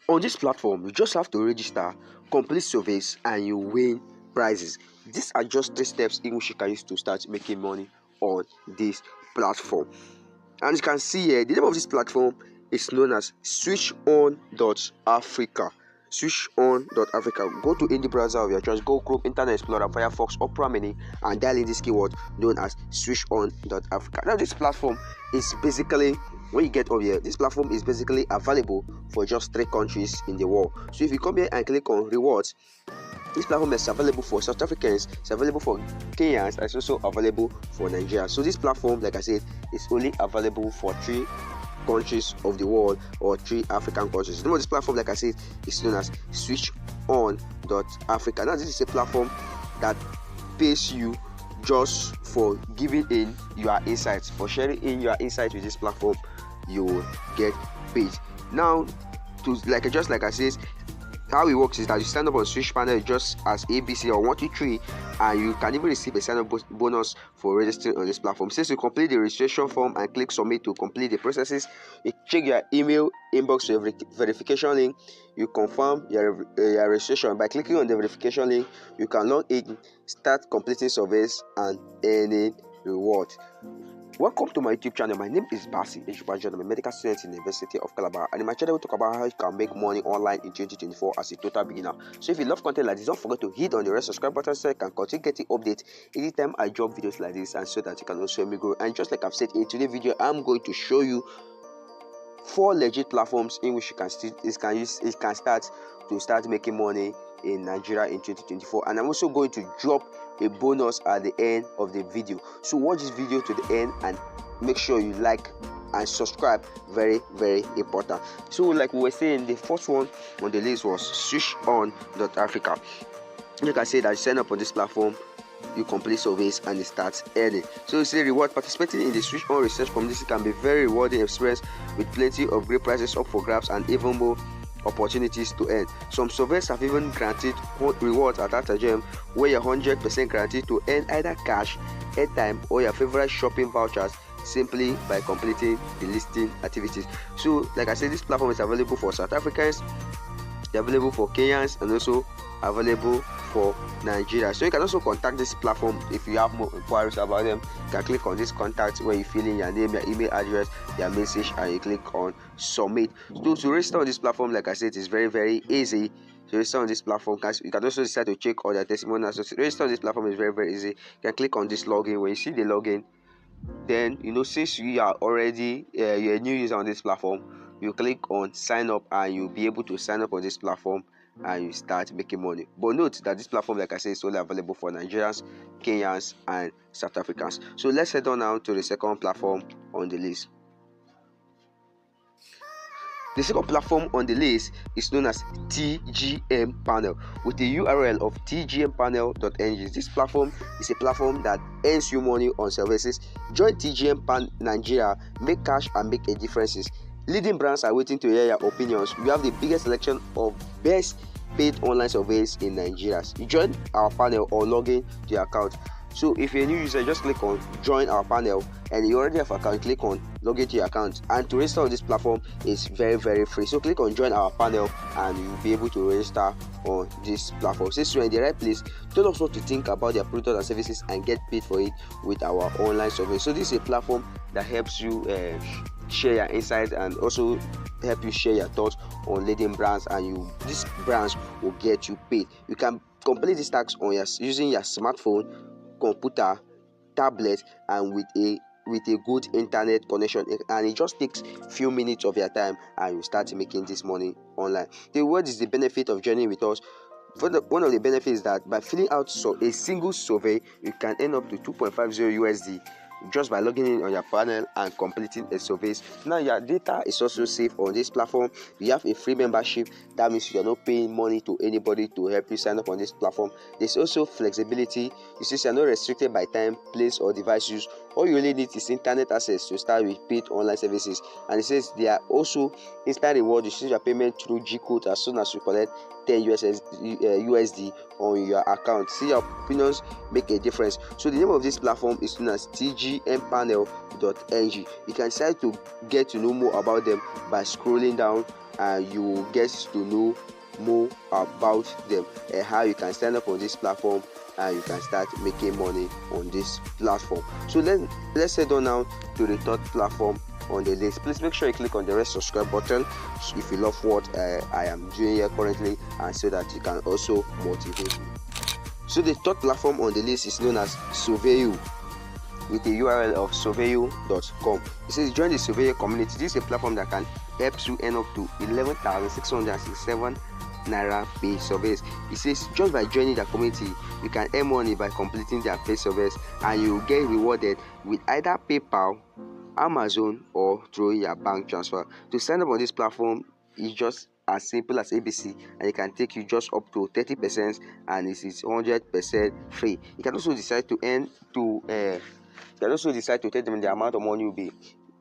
On this platform, you just have to register, complete surveys, and you win prizes. These are just 3 steps in which you can use to start making money on this platform. And you can see here, the name of this platform is known as switchon.africa. Switchon.africa. Go to any browser of your choice, go Chrome, Internet Explorer, Firefox, Opera Mini, and dial in this keyword known as switchon.africa. Now, this platform is basically, when you get over here, this platform is basically available for just 3 countries in the world. So if you come here and click on rewards, this platform is available for South Africans, it's available for Kenyans, and it's also available for Nigerians. So this platform, like I said, is only available for 3 countries of the world, or 3 African countries. The name of this platform, like I said, is known as switchon.africa. Now, this is a platform that pays you just for giving in your insights, for sharing in your insights with this platform. You will get paid. Now, like I said, how it works is that you sign up on Switch Panel just as ABC or 123, and you can even receive a sign-up bonus for registering on this platform. Since you complete the registration form and click submit to complete the processes, you check your email inbox verification link, you confirm your registration. By clicking on the verification link, you can log in, start completing surveys, and earning reward. Welcome to my YouTube channel. My name is Basi 𝐂𝐤𝐤𝐞. I'm a medical student in the University of Calabar, and in my channel we talk about how you can make money online in 2024 as a total beginner. So if you love content like this, don't forget to hit on the red subscribe button so you can continue getting updates anytime I drop videos like this, and so that you can also help me grow. And just like I've said in today's video, I'm going to show you 4 legit platforms in which you can start making money in Nigeria in 2024, and I'm also going to drop a bonus at the end of the video. So watch this video to the end and make sure you like and subscribe. Very, very important. So like we were saying, the first one on the list was switchon.africa. Like I said, I sign up on this platform, you complete surveys, and it starts earning. So you say reward. Participating in the Switch On research community can be very rewarding experience with plenty of great prizes up for grabs and even more opportunities to earn. Some surveys have even granted rewards at 𝐿𝐷𝐢𝐿, where you're 100% guaranteed to earn either cash, airtime, or your favorite shopping vouchers simply by completing the listing activities. So like I said, this platform is available for South Africans, available for Kenyans, and also available for Nigeria. So you can also contact this platform if you have more inquiries about them. You can click on this contact where you fill in your name, your email address, your message, and you click on submit. So to register on this platform, like I said, it's very, very easy. To register on this platform, you can also decide to check all the testimonials. So to register on this platform is very, very easy. You can click on this login. When you see the login, then since you are already you're a new user on this platform, you click on sign up, and you'll be able to sign up on this platform and you start making money. But note that this platform, like I said, is only available for Nigerians, Kenyans, and South Africans. So let's head on now to the second platform on the list. The second platform on the list is known as TGM Panel, with the URL of tgmpanel.ng. This platform is a platform that earns you money on services. Join TGM Pan Nigeria, make cash and make a difference. Leading brands are waiting to hear your opinions. We have the biggest selection of best paid online surveys in Nigeria. You join our panel or log in to your account. So if you're a new user, just click on join our panel, and you already have an account, click on log into your account. And to register on this platform is very, very free. So click on join our panel and you'll be able to register on this platform. Since you're in the right place, tell us what to think about their products and services and get paid for it with our online survey. So this is a platform that helps you share your insights and also help you share your thoughts on leading brands, and these brands will get you paid. You can complete these tasks on using your smartphone, computer, tablet, and with a good internet connection, and it just takes few minutes of your time and you start making this money online. What is the benefit of joining with us? One of the benefits is that by filling out a single survey, you can earn up to $2.50 just by logging in on your panel and completing a survey. Now your data is also safe on this platform. You have a free membership. That means you're not paying money to anybody to help you sign up on this platform. There's also flexibility. You see, you're not restricted by time, place, or device use. All you really need is internet access to start with paid online services. And it says there are also instant reward. You see your payment through 𝐂𝐤𝐞 as soon as you collect 10 USD on your account. See, your opinions make a difference. So the name of this platform is known as tgmpanel.ng. You can decide to get to know more about them by scrolling down and you will get to know more about them and how you can stand up on this platform and you can start making money on this platform. So let's head on now to the third platform on the list. Please make sure you click on the red subscribe button if you love what I am doing here currently, and so that you can also motivate me. So the third platform on the list is known as 𝐂𝐤𝐤𝐞, with the URL of 𝐂𝐤𝐤𝐞.com. It says join the 𝐂𝐤𝐤 community. This is a platform that can help you earn up to 11,667 naira paid surveys. It says just by joining the community, you can earn money by completing their paid surveys, and you will get rewarded with either PayPal, Amazon, or through your bank transfer. To sign up on this platform is just as simple as ABC, and it can take you just up to 30%, and it is 100% free. You can also decide to tell them the amount of money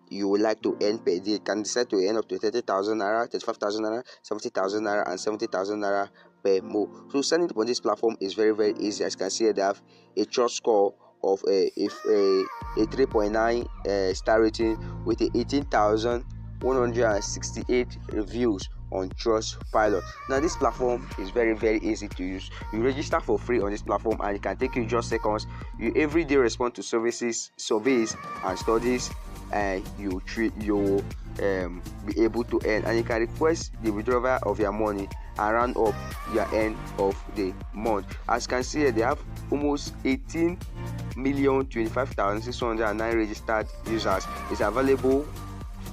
you would like to earn per day. You can decide to earn up to 30,000 naira, 35,000 naira, 70,000 naira, and 70,000 naira per month. So signing up on this platform is very, very easy. As you can see, they have a trust score of a 3.9 star rating with 18,168 reviews on Trustpilot. Now this platform is very, very easy to use. You register for free on this platform, and it can take you just seconds. You every day respond to surveys and studies, and you be able to earn, and you can request the withdrawal of your money and round up your end of the month. As you can see here, they have almost 18,025,609 registered users. It's available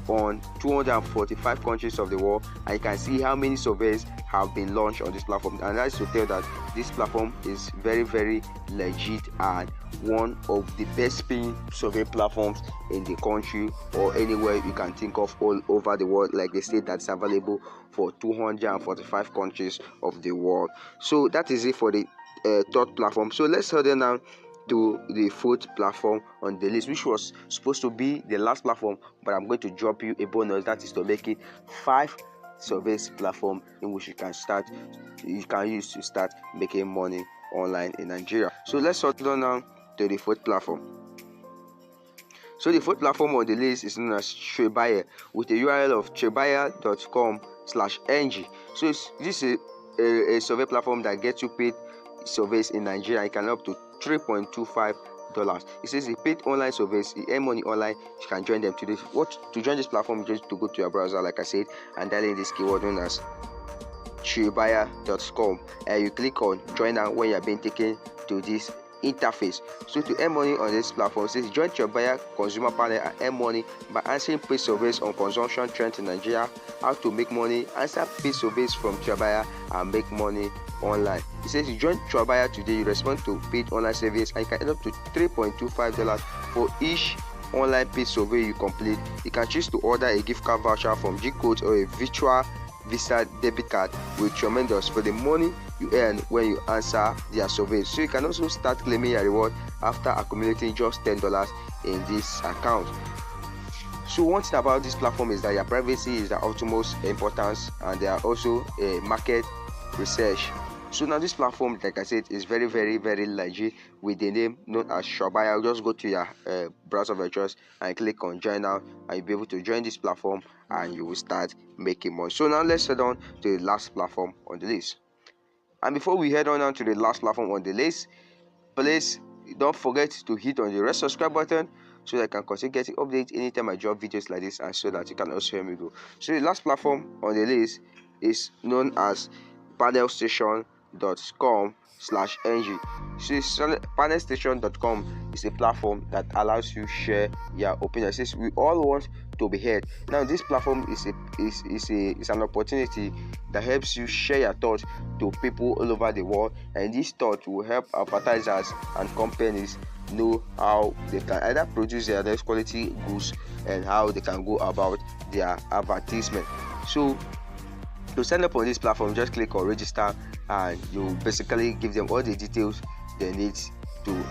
on 245 countries of the world, and you can see how many surveys have been launched on this platform. And that's to tell that this platform is very, very legit and one of the best paying survey platforms in the country or anywhere you can think of all over the world. Like they say, that's available for 245 countries of the world. So that is it for the third platform. So let's head on now to the fourth platform on the list, which was supposed to be the last platform, but I'm going to drop you a bonus, that is to make it 5 surveys platform in which you can use to start making money online in Nigeria. So let's sort on now to the fourth platform. So the fourth platform on the list is known as 𝐋𝐢𝐤𝐤, with the URL of 𝐋𝐢𝐤𝐤.com/ng. So this is a survey platform that gets you paid surveys in Nigeria. You can earn up to $3.25. It says it paid online surveys, you earn money online. You can join them today. To join this platform, just to go to your browser, like I said, and dial in this keyword known as 𝐋𝐢𝐤𝐤.com, and you click on join now when you are being taken to this interface. So to earn money on this platform, it says join 𝐋𝐢𝐤𝐤 consumer panel and earn money by answering paid surveys on consumption trends in Nigeria, how to make money, answer paid surveys from 𝐋𝐢𝐤𝐤, and make money online. It says you join 𝐋𝐢𝐤𝐤 today, you respond to paid online surveys, and you can earn up to $3.25 for each online paid survey you complete. You can choose to order a gift card voucher from 𝐿𝐷𝐿 or a virtual Visa debit card with tremendous for the money you earn when you answer their surveys. So you can also start claiming your reward after accumulating just $10 in this account. So one thing about this platform is that your privacy is the utmost importance, and they are also a market research. So now this platform, like I said, is very, very, very legit with the name known as 𝐋𝐢𝐤𝐤𝐤. Just go to your browser of your choice and click on join now, and you'll be able to join this platform and you will start making money. So now let's head on to the last platform on the list. And before we head on to the last platform on the list, please don't forget to hit on the red subscribe button so that I can continue getting updates anytime I drop videos like this, and so that you can also hear me go. So the last platform on the list is known as panelstation.com/ng. So panelstation.com is a platform that allows you share your opinion. Since we all want to be heard, now this platform is an opportunity that helps you share your thoughts to people all over the world, and this thought will help advertisers and companies know how they can either produce their next quality goods and how they can go about their advertisement. So to sign up on this platform, just click on register, and you basically give them all the details they need to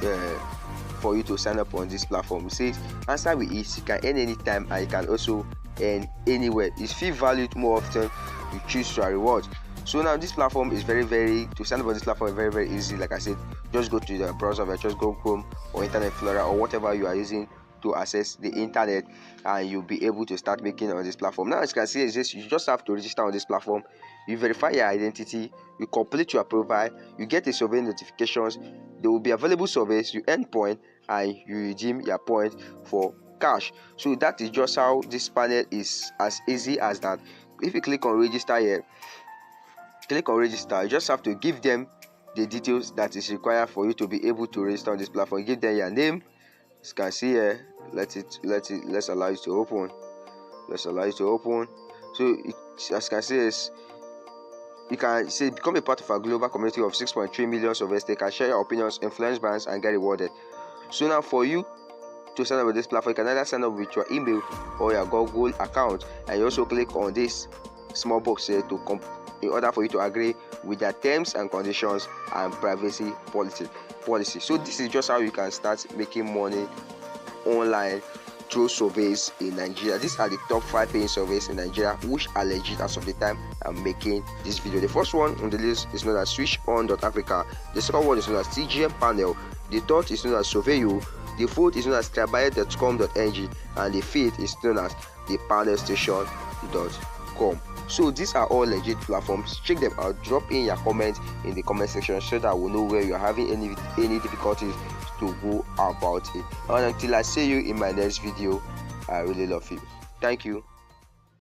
for you to sign up on this platform. It says answer with ease, you can earn anytime, and you can also earn anywhere. It's fee valued more often you choose your reward. So now this platform is to sign up on this platform is very, very easy. Like I said, just go to the browser, just go Chrome or Internet Explorer or whatever you are using to access the internet, and you'll be able to start making on this platform. Now, as you can see, you just have to register on this platform. You verify your identity, you complete your profile, you get a survey notifications. There will be available surveys, you earn point, and you redeem your point for cash. So that is just how this panel is, as easy as that. If you click on register here, click on register, you just have to give them the details that is required for you to be able to register on this platform. Give them your name. As you can see here, let's allow it to open. Let's allow it to open. So as you can see, you can say become a part of a global community of 6.3 million surveys. They can share your opinions, influence brands, and get rewarded. So now, for you to sign up with this platform, you can either sign up with your email or your Google account, and you also click on this small box here in order for you to agree with their terms and conditions and privacy policy. So this is just how you can start making money online through surveys in Nigeria. These are the top 5 paying surveys in Nigeria, which are legit as of the time I'm making this video. The first one on the list is known as switchon.africa. The second one is known as TGM panel. The third is known as 𝐂𝐤𝐤𝐞. The fourth is known as �3.com.ng, and the fifth is known as the panelstation.com. So these are all legit platforms. Check them out. Drop in your comments in the comment section so that we'll know where you're having any difficulties to go about it. And until I see you in my next video, I really love you. Thank you.